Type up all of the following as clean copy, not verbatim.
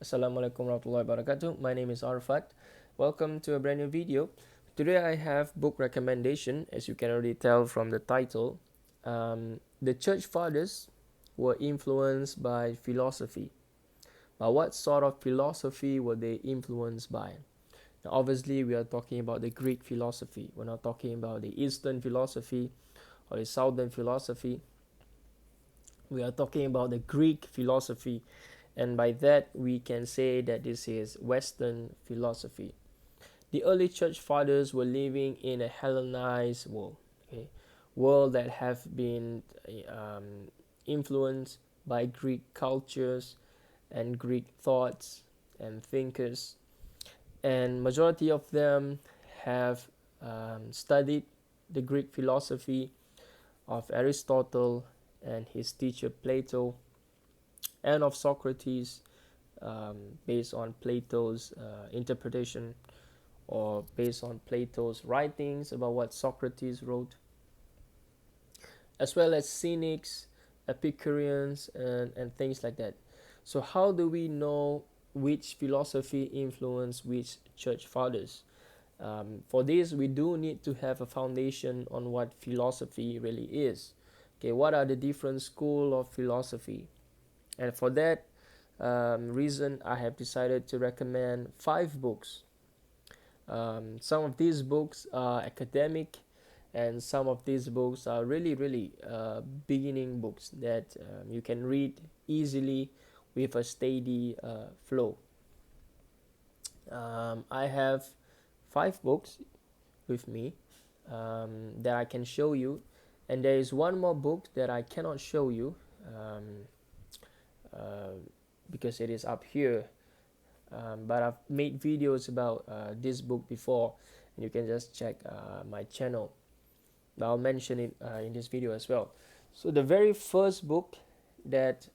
Assalamualaikum warahmatullahi wabarakatuh. My name is Arfat. Welcome to a brand new video. Today I have book recommendation. As you can already tell from the title, the church fathers were influenced by philosophy. But what sort of philosophy were they influenced by? Now, obviously, we are talking about the Greek philosophy. We're not talking about the Eastern philosophy or the Southern philosophy. We are talking about the Greek philosophy, and by that we can say that this is Western philosophy. The early church fathers were living in a Hellenized world, okay, world that have been influenced by Greek cultures and Greek thoughts and thinkers, and majority of them have studied the Greek philosophy of Aristotle and his teacher Plato, and of Socrates, based on Plato's interpretation or based on Plato's writings about what Socrates wrote, as well as Cynics, Epicureans, and things like that. So, how do we know which philosophy influenced which church fathers? For this, we do need to have a foundation on what philosophy really is. Okay, what are the different schools of philosophy? And for that reason, I have decided to recommend 5 books. Some of these books are academic, and some of these books are really beginning books that you can read easily with a steady flow. I have 5 books with me that I can show you, and there is one more book that I cannot show you uh, because it is up here. But I've made videos about this book before, and you can just check my channel. I'll mention it in this video as well. So the very first book that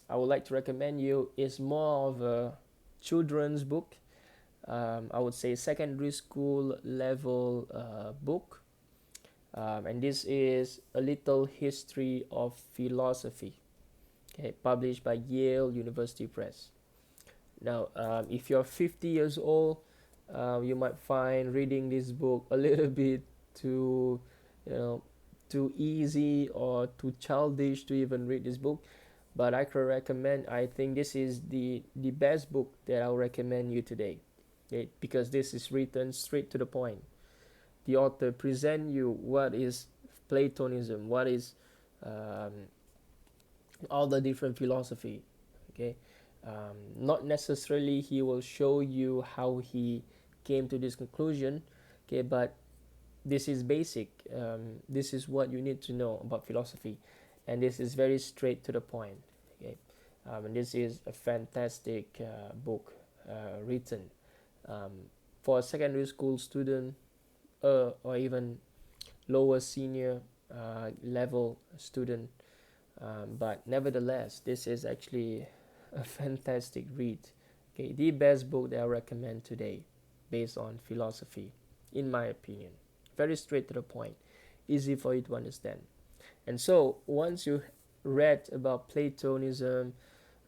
I would like to recommend you is more of a children's book. I would say secondary school level book. And this is A Little History of Philosophy, okay, published by Yale University Press. Now, if you're 50 years old, you might find reading this book a little bit too, you know, too easy or too childish to even read this book. But I could recommend. I think this is the best book that I'll recommend you today, okay? Because this is written straight to the point. The author present you what is Platonism, what is um, all the different philosophy, okay. Not necessarily he will show you how he came to this conclusion, okay, but this is basic. This is what you need to know about philosophy, and this is very straight to the point, okay. And this is a fantastic book written um, for a secondary school student, or even lower senior level student. But nevertheless, this is actually a fantastic read. Okay, the best book that I recommend today, based on philosophy, in my opinion. Very straight to the point, easy for you to understand. And so, once you read about Platonism,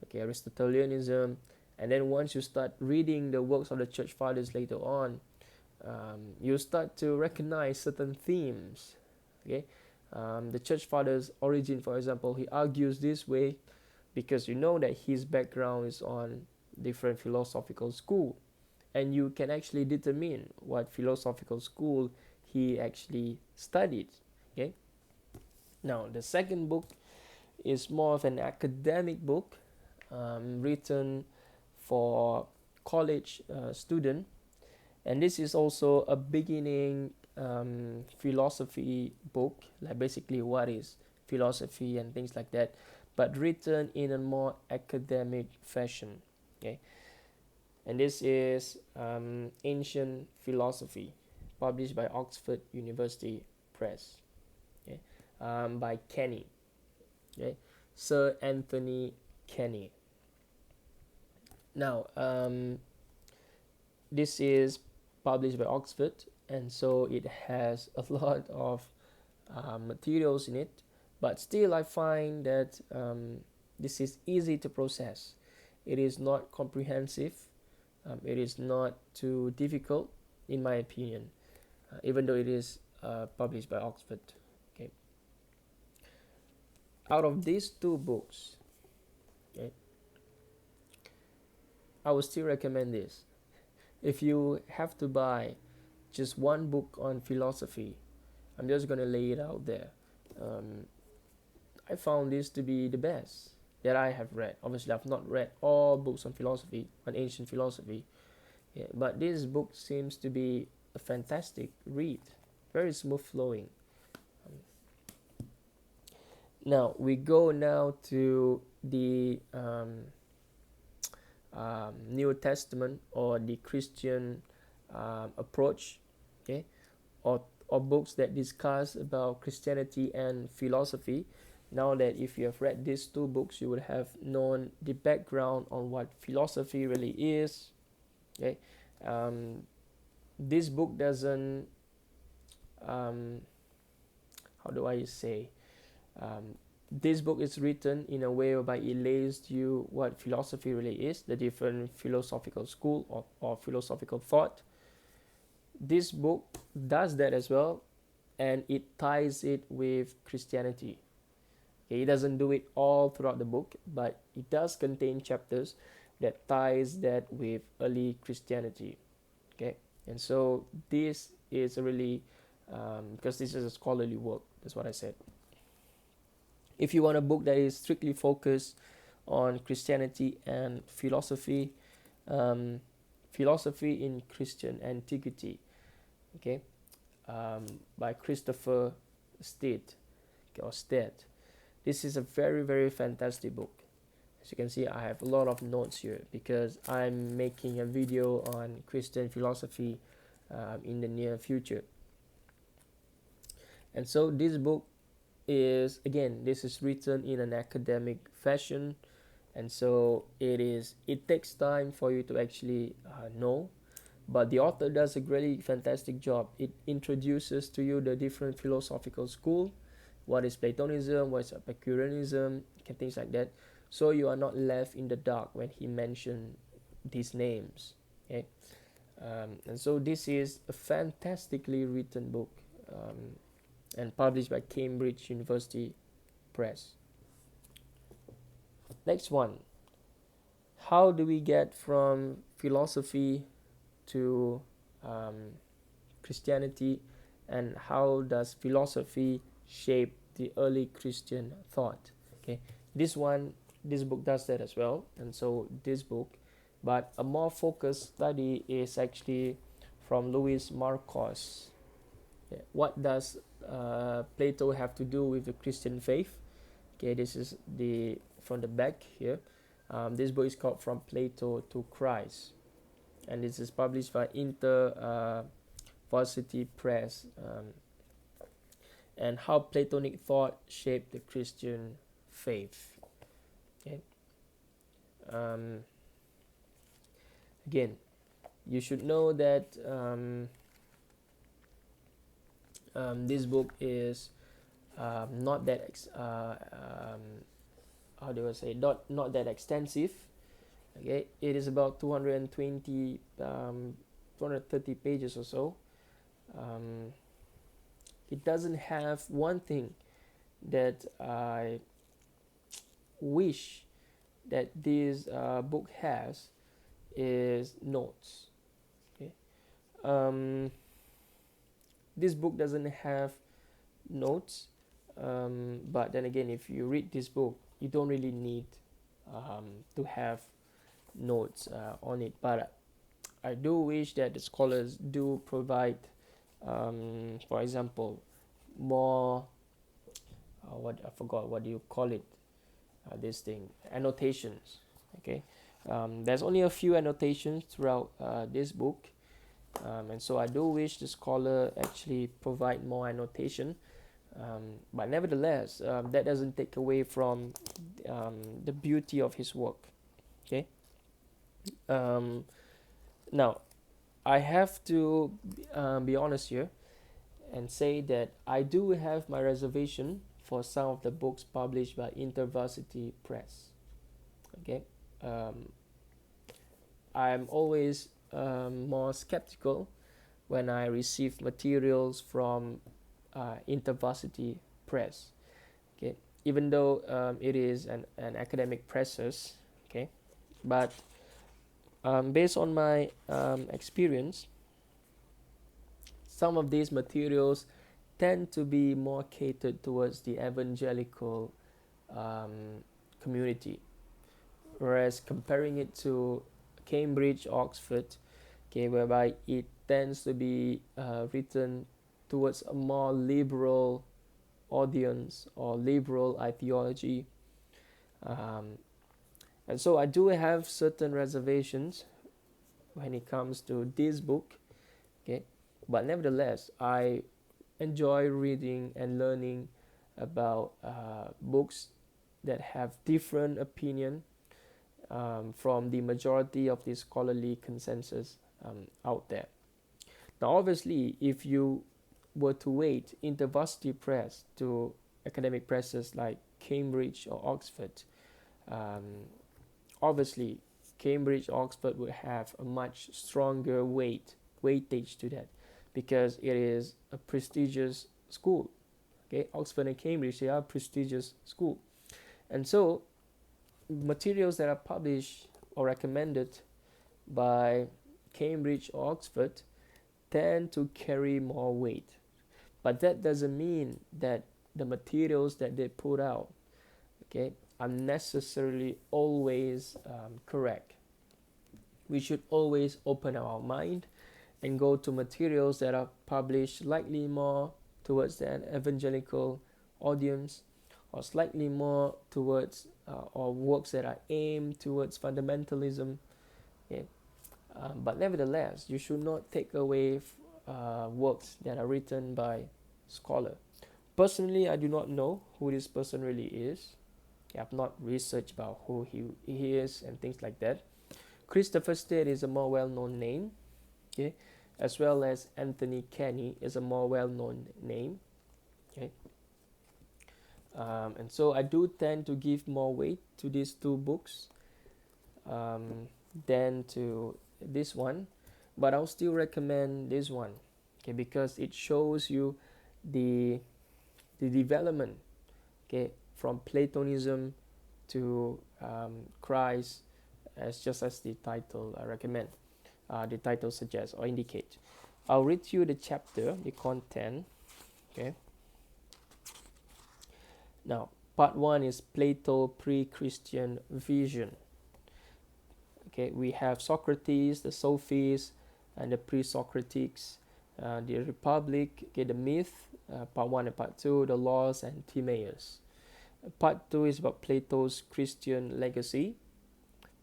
okay, Aristotelianism, and then once you start reading the works of the church fathers later on, you start to recognize certain themes. Okay, the church fathers' origin, for example, he argues this way because you know that his background is on different philosophical school, and you can actually determine what philosophical school he actually studied. Okay, now the second book is more of an academic book, written for college student, and this is also a beginning philosophy book, like basically what is philosophy and things like that, but written in a more academic fashion, okay. And this is Ancient Philosophy, published by Oxford University Press, okay, by Kenny, okay, Sir Anthony Kenny. Now, this is published by Oxford, and so it has a lot of materials in it, but still I find that this is easy to process, It is not comprehensive. It is not too difficult, in my opinion, even though it is published by Oxford. Okay. Out of these two books, okay, I would still recommend this. If you have to buy just one book on philosophy, I'm just gonna lay it out there. Um, I found this to be the best that I have read. Obviously, I've not read all books on philosophy, on ancient philosophy, yeah, but this book seems to be a fantastic read, very smooth flowing. Now we go now to the New Testament, or the Christian approach, okay, or books that discuss about Christianity and philosophy. Now that if you have read these two books, you would have known the background on what philosophy really is. Okay, this book doesn't, how do I say, this book is written in a way whereby it lays to you what philosophy really is, the different philosophical school or philosophical thought. This book does that as well, and it ties it with Christianity. Okay, it doesn't do it all throughout the book, but it does contain chapters that ties that with early Christianity. Okay, and so this is a really, because this is a scholarly work, that's what I said. If you want a book that is strictly focused on Christianity and philosophy, Philosophy in Christian Antiquity, okay, by Christopher Stead, or Stead. This is a very, very fantastic book. As you can see, I have a lot of notes here because I'm making a video on Christian philosophy in the near future. And so this book is, again, this is written in an academic fashion, and so it takes time for you to actually know, but the author does a really fantastic job. It introduces to you the different philosophical school, what is Platonism, what is Epicureanism, and things like that, so you are not left in the dark when he mentioned these names. Okay, and so this is a fantastically written book, and published by Cambridge University Press. Next one. How do we get from philosophy to Christianity, and how does philosophy shape the early Christian thought? Okay, this book does that as well, and so this book, but a more focused study is actually from Louis Marcos. Okay, what does Plato have to do with the Christian faith? Okay, this is from the back here. This book is called From Plato to Christ, and this is published by InterVarsity Press, and how Platonic thought shaped the Christian faith. Okay. Again, you should know that this book is not that how do I say, not that extensive. Okay, it is about 230 pages or so. It doesn't have one thing that I wish that this book has, is notes. Okay, this book doesn't have notes, but then again, if you read this book, you don't really need to have notes on it. But I do wish that the scholars do provide, for example, more I forgot what do you call it, this thing, annotations. Okay, there's only a few annotations throughout this book, and so I do wish the scholar actually provide more annotation, but nevertheless, that doesn't take away from the beauty of his work. Okay, now I have to be honest here and say that I do have my reservation for some of the books published by InterVarsity Press. Okay, I'm always more skeptical when I receive materials from InterVarsity Press. Okay, even though it is an academic presses. Okay, but based on my experience, some of these materials tend to be more catered towards the evangelical community, whereas comparing it to Cambridge, Oxford, okay, whereby it tends to be written towards a more liberal audience or liberal ideology. Um, and so I do have certain reservations when it comes to this book, okay, but nevertheless, I enjoy reading and learning about books that have different opinion from the majority of the scholarly consensus out there. Now, obviously, if you were to weight InterVarsity Press to academic presses like Cambridge or Oxford, um, obviously Cambridge, Oxford would have a much stronger weightage to that, because it is a prestigious school. Okay, Oxford and Cambridge, they are prestigious school, and so materials that are published or recommended by Cambridge or Oxford tend to carry more weight. But that doesn't mean that the materials that they put out, okay, are necessarily always correct. We should always open our mind and go to materials that are published slightly more towards the evangelical audience, or slightly more towards or works that are aimed towards fundamentalism. Okay? But nevertheless, you should not take away works that are written by scholar. Personally, I do not know who this person really is. I have not researched about who he is and things like that. Christopher State is a more well-known name, okay, as well as Anthony Kenny is a more well-known name, okay. And so I do tend to give more weight to these two books than to this one, but I'll still recommend this one, okay, because it shows you the development, okay, from Platonism to Christ, just as the title recommend, the title suggests or indicate. I'll read you the chapter, the content, okay. Now, part 1 is Plato pre-Christian vision. Okay, we have Socrates, the Sophists, and the pre-Socratics, the Republic, okay, the myth, part 1 and part 2, the laws, and Timaeus. Part 2 is about Plato's Christian legacy,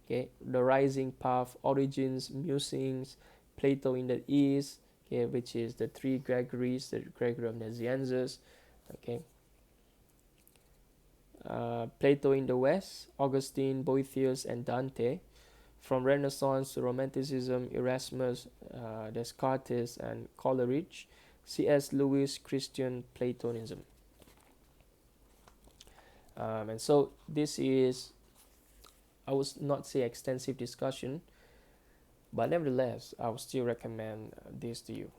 okay, the rising path, origins, musings, Plato in the East, okay, which is the three Gregories, the Gregory of Nazianzus, okay. Plato in the West, Augustine, Boethius, and Dante. From Renaissance to Romanticism, Erasmus, Descartes, and Coleridge. C.S. Lewis, Christian Platonism. And so this is, I would not say extensive discussion, but nevertheless, I would still recommend this to you.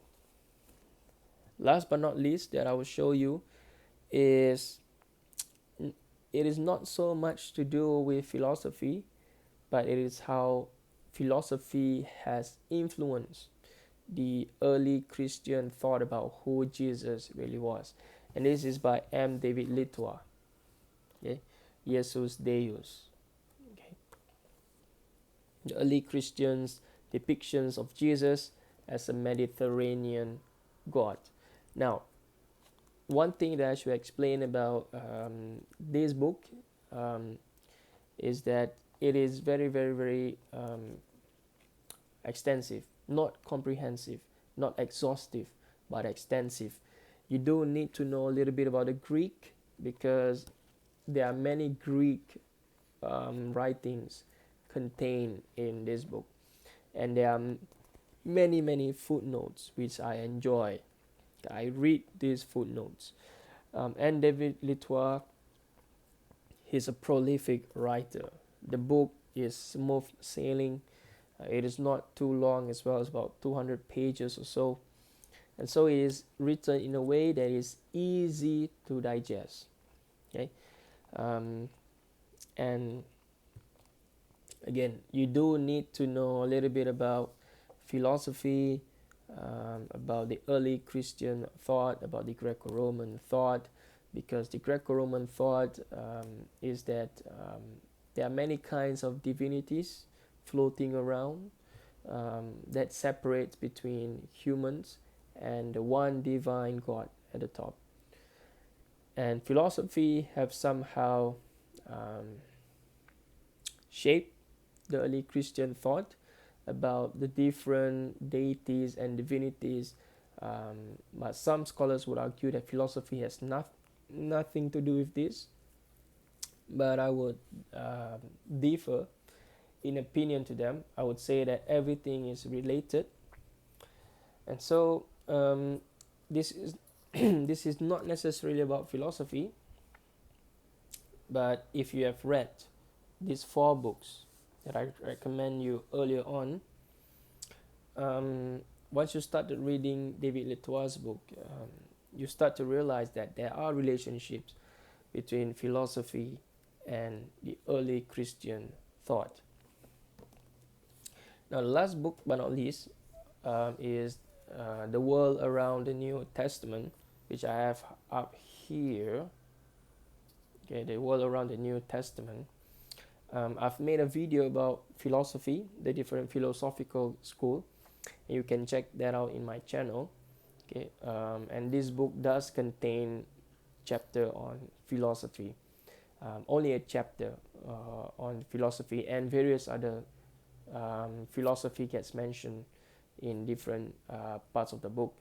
Last but not least, that I will show you is, it is not so much to do with philosophy, but it is how philosophy has influenced the early Christian thought about who Jesus really was. And this is by M. David Littwa, okay? Jesus Deus. Okay. The early Christians' depictions of Jesus as a Mediterranean God. Now, one thing that I should explain about this book is that it is very, very, very extensive, not comprehensive, not exhaustive, but extensive. You do need to know a little bit about the Greek, because there are many Greek writings contained in this book, and there are many, many footnotes which I enjoy. I read these footnotes. And David Littwa, he's a prolific writer. The book is smooth sailing. It is not too long as well. It's about 200 pages or so. And so it is written in a way that is easy to digest. Okay, and again, you do need to know a little bit about philosophy, about the early Christian thought, about the Greco-Roman thought, because the Greco-Roman thought is that there are many kinds of divinities floating around, that separates between humans and the one divine God at the top. And philosophy have somehow shaped the early Christian thought about the different deities and divinities. But some scholars would argue that philosophy has nothing to do with this. But I would differ in opinion to them. I would say that everything is related. And so this is this is not necessarily about philosophy. But if you have read these 4 books that I recommend you earlier on, once you started reading David Letour's book, you start to realize that there are relationships between philosophy and the early Christian thought. Now, the last book, but not least, is The World Around the New Testament, which I have up here. Okay, The World Around the New Testament. I've made a video about philosophy, the different philosophical school. You can check that out in my channel. Okay, and this book does contain chapter on philosophy, only a chapter on philosophy, and various other philosophy gets mentioned in different parts of the book.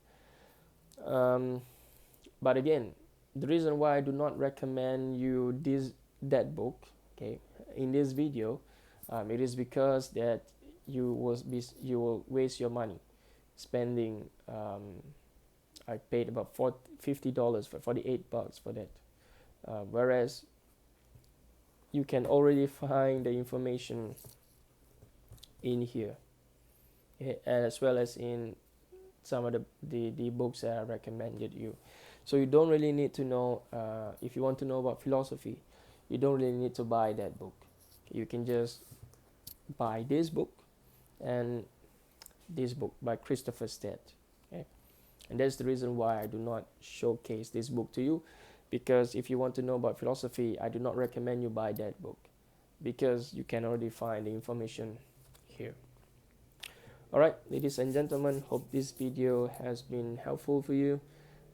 But again, the reason why I do not recommend you that book, okay, in this video, it is because that you will waste your money spending. I paid about $50 for $48 for that, whereas you can already find the information in here, as well as in some of the books that I recommended you. So you don't really need to know, if you want to know about philosophy, you don't really need to buy that book. You can just buy this book and this book by Christopher Stead. Okay? And that's the reason why I do not showcase this book to you, because if you want to know about philosophy, I do not recommend you buy that book, because you can already find the information here. Alright, ladies and gentlemen, hope this video has been helpful for you.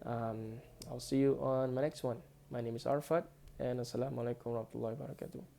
I'll see you on my next one. My name is Arfat, and Assalamualaikum warahmatullahi wabarakatuh.